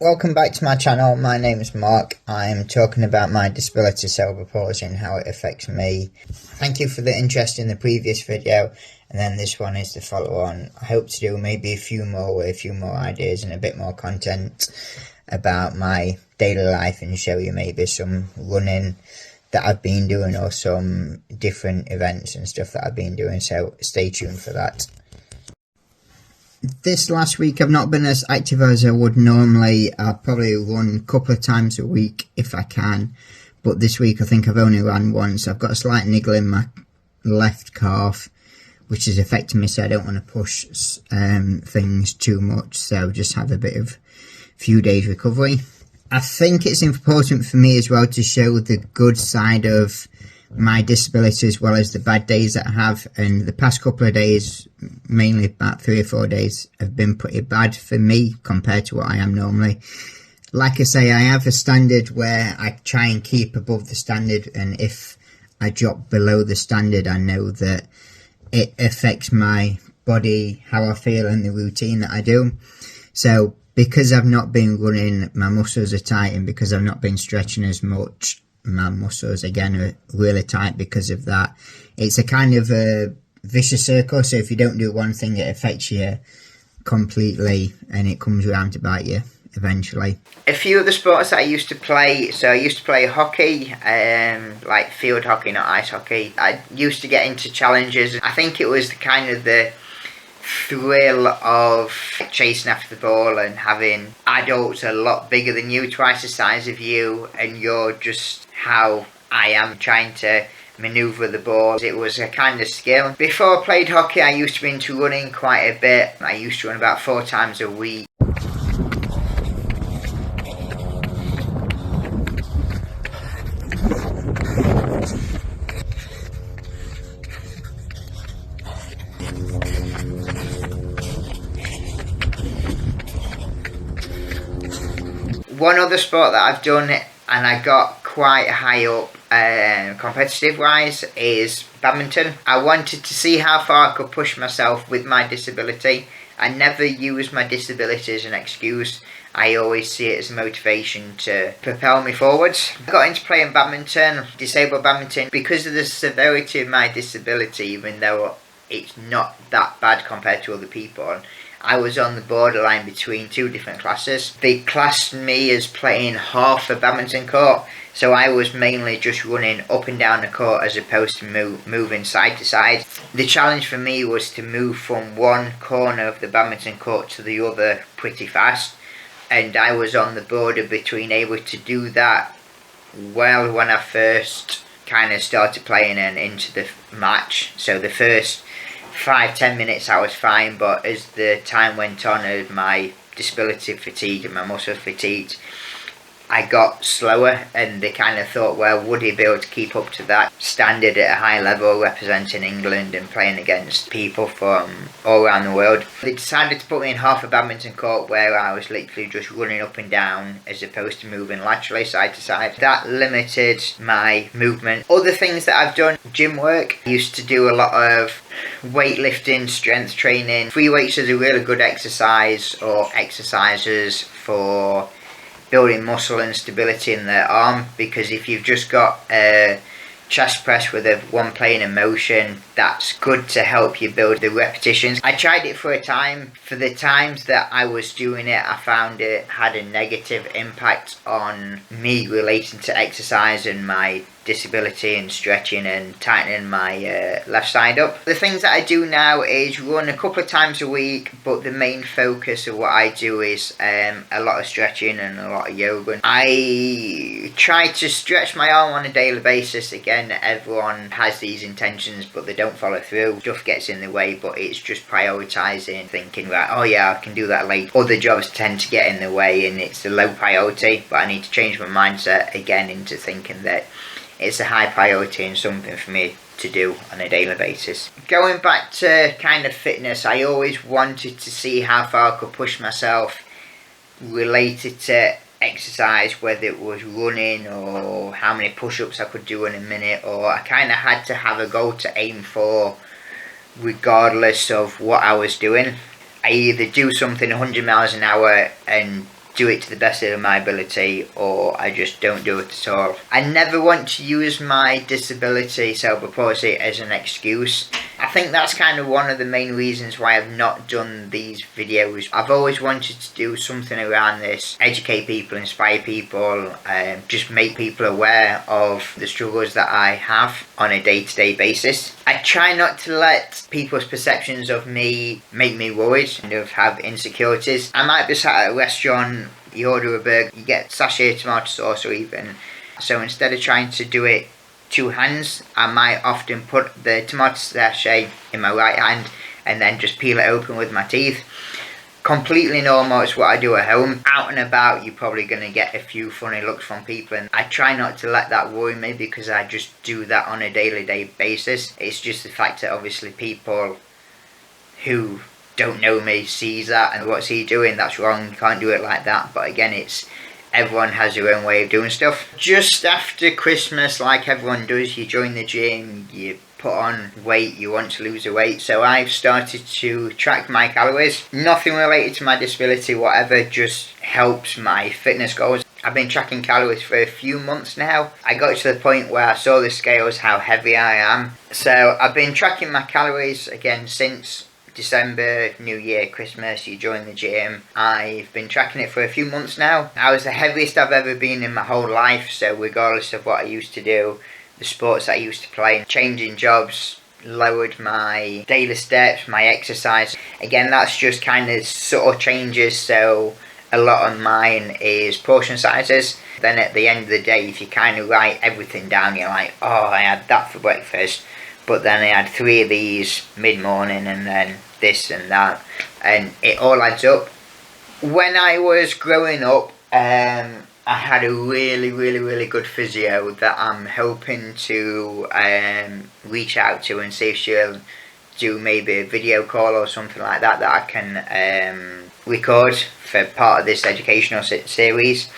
Welcome back to my channel. My name is Mark. I'm talking about my disability cerebral palsy and how it affects me. Thank you for the interest in the previous video, and then this one is the follow on. I hope to do maybe a few more with a few more ideas and a bit more content about my daily life and show you maybe some running that I've been doing or some different events and stuff that I've been doing, so stay tuned for that. This last week I've not been as active as I would normally. I'll probably run a couple of times a week if I can, but this week I think I've only run once. I've got a slight niggle in my left calf which is affecting me, so I don't want to push things too much, so just have a few days recovery. I think it's important for me as well to show the good side of my disability as well as the bad days that I have, and the past couple of days, mainly about 3 or 4 days, have been pretty bad for me compared to what I am normally. Like I say, I have a standard where I try and keep above the standard, and if I drop below the standard I know that it affects my body, how I feel and the routine that I do. So because I've not been running, my muscles are tight, and because I've not been stretching as much, my muscles again are really tight because of that. It's a kind of a vicious circle, so if you don't do one thing it affects you completely and it comes around to bite you eventually. A few of the sports that I used to play, so I used to play hockey, like field hockey, not ice hockey. I used to get into challenges. I think it was the thrill of chasing after the ball and having adults a lot bigger than you, twice the size of you, and you're just how I am trying to manoeuvre the ball. It was a kind of skill. Before I played hockey I used to be into running quite a bit. I used to run about 4 times a week. One other sport that I've done and I got quite high up competitive wise is badminton. I wanted to see how far I could push myself with my disability. I never use my disability as an excuse. I always see it as a motivation to propel me forwards. I got into playing badminton, disabled badminton, because of the severity of my disability, even though it's not that bad compared to other people. I was on the borderline between 2 different classes. They classed me as playing half a badminton court, so I was mainly just running up and down the court as opposed to moving side to side. The challenge for me was to move from one corner of the badminton court to the other pretty fast, and I was on the border between able to do that well when I first kind of started playing and into the match. So the first 5-10 minutes I was fine, but as the time went on, as my disability fatigued and my muscle fatigued, I got slower, and they kind of thought, well, would he be able to keep up to that standard at a high level, representing England and playing against people from all around the world. They decided to put me in half a badminton court where I was literally just running up and down as opposed to moving laterally side to side. That limited my movement. Other things that I've done, gym work. I used to do a lot of weightlifting, strength training. Free weights is a really good exercise, or exercises for building muscle and stability in the arm, because if you've just got a chest press with one plane in motion, that's good to help you build the repetitions. I tried it for a time. For the times that I was doing it, I found it had a negative impact on me relating to exercise and my disability and stretching and tightening my left side up. The things that I do now is run a couple of times a week, but the main focus of what I do is a lot of stretching and a lot of yoga. I try to stretch my arm on a daily basis. Again, everyone has these intentions but they don't follow through. Stuff gets in the way, but it's just prioritising, thinking, right, oh yeah, I can do that later. Other jobs tend to get in the way and it's a low priority, but I need to change my mindset again into thinking that it's a high priority and something for me to do on a daily basis. Going back to kind of fitness, I always wanted to see how far I could push myself related to exercise, whether it was running or how many push-ups I could do in a minute, or I kind of had to have a goal to aim for regardless of what I was doing. I either do something 100 miles an hour and do it to the best of my ability, or I just don't do it at all. I never want to use my disability, cerebral palsy, as an excuse. I think that's kind of one of the main reasons why I've not done these videos. I've always wanted to do something around this, educate people, inspire people, just make people aware of the struggles that I have on a day-to-day basis. I try not to let people's perceptions of me make me worried and have insecurities. I might be sat at a restaurant, you order a burger, you get sachet tomato sauce or even. So instead of trying to do it two hands, I might often put the tomato sachet in my right hand and then just peel it open with my teeth. Completely normal, it's what I do at home. Out and about, you're probably going to get a few funny looks from people, and I try not to let that worry me because I just do that on a daily basis. It's just the fact that obviously people who don't know me sees that and what's he doing, that's wrong, you can't do it like that. But again, it's everyone has their own way of doing stuff. Just after Christmas, like everyone does, you join the gym, you put on weight, you want to lose the weight. So I've started to track my calories. Nothing related to my disability, whatever, just helps my fitness goals. I've been tracking calories for a few months now. I got to the point where I saw the scales, how heavy I am. So I've been tracking my calories again since December, New Year, Christmas, you join the gym. I've been tracking it for a few months now. I was the heaviest I've ever been in my whole life, so regardless of what I used to do, the sports I used to play, changing jobs, lowered my daily steps, my exercise. Again, that's just kind of subtle changes, so a lot of mine is portion sizes. Then at the end of the day, if you kind of write everything down, you're like, oh, I had that for breakfast, but then I had 3 of these mid-morning and then this and that, and it all adds up. When I was growing up, I had a really good physio that I'm hoping to reach out to and see if she'll do maybe a video call or something like that I can record for part of this educational series.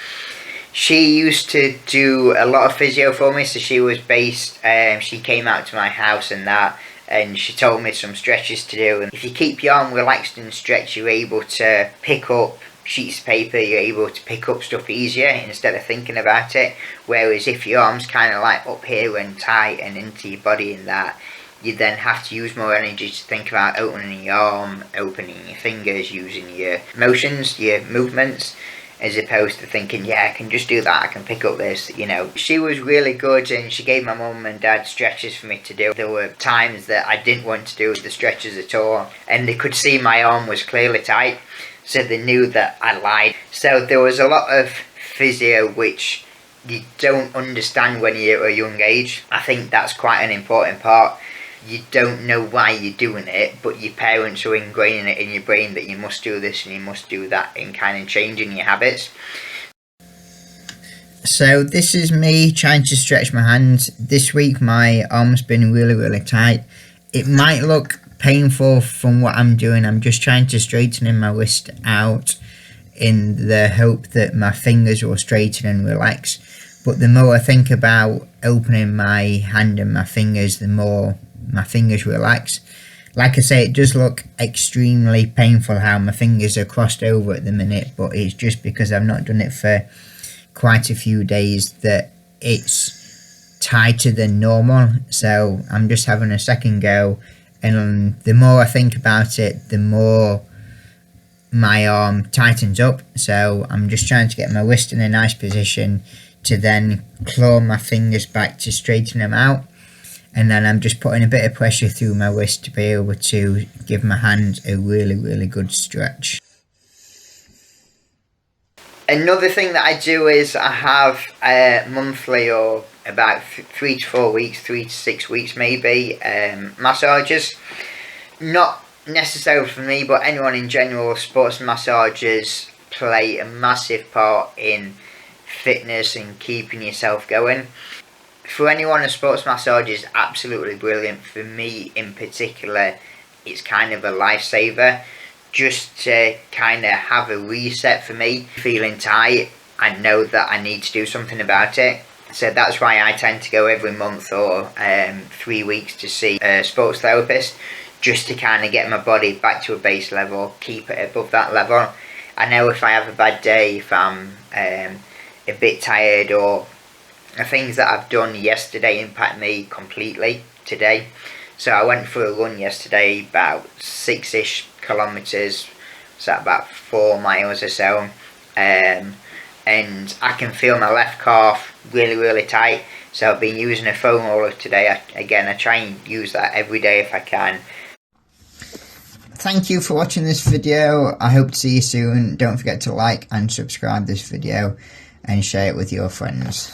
She used to do a lot of physio for me, so she was based, she came out to my house and that, and she told me some stretches to do. And if you keep your arm relaxed and stretch, you're able to pick up sheets of paper, you're able to pick up stuff easier instead of thinking about it. Whereas if your arm's kind of like up here and tight and into your body and that, you then have to use more energy to think about opening your arm, opening your fingers, using your motions, your movements, as opposed to thinking, yeah, I can just do that, I can pick up this, you know. She was really good, and she gave my mum and dad stretches for me to do. There were times that I didn't want to do the stretches at all, and they could see my arm was clearly tight, so they knew that I lied. So there was a lot of physio which you don't understand when you're at a young age. I think that's quite an important part. You don't know why you're doing it, but your parents are ingraining it in your brain that you must do this and you must do that, and kind of changing your habits. So this is me trying to stretch my hands. This week my arm's been really tight. It might look painful from what I'm doing. I'm just trying to straighten my wrist out in the hope that my fingers will straighten and relax. But the more I think about opening my hand and my fingers, the more my fingers relax. Like I say, it does look extremely painful how my fingers are crossed over at the minute, but it's just because I've not done it for quite a few days that it's tighter than normal. So I'm just having a second go, and the more I think about it, the more my arm tightens up. So I'm just trying to get my wrist in a nice position to then claw my fingers back to straighten them out. And then I'm just putting a bit of pressure through my wrist to be able to give my hand a really good stretch. Another thing that I do is I have monthly, or about 3 to 4 weeks, 3 to 6 weeks maybe, massages. Not necessarily for me, but anyone in general. Sports massages play a massive part in fitness and keeping yourself going. For anyone, a sports massage is absolutely brilliant. For me in particular, it's kind of a lifesaver, just to kind of have a reset for me. Feeling tight, I know that I need to do something about it. So that's why I tend to go every month or 3 weeks to see a sports therapist, just to kind of get my body back to a base level, keep it above that level. I know if I have a bad day, if I'm a bit tired, or things that I've done yesterday impact me completely today. So I went for a run yesterday, about 6-ish kilometres, so about 4 miles or so, and I can feel my left calf really tight. So I've been using a foam roller today. I try and use that every day if I can. Thank you for watching this video. I hope to see you soon. Don't forget to like and subscribe this video and share it with your friends.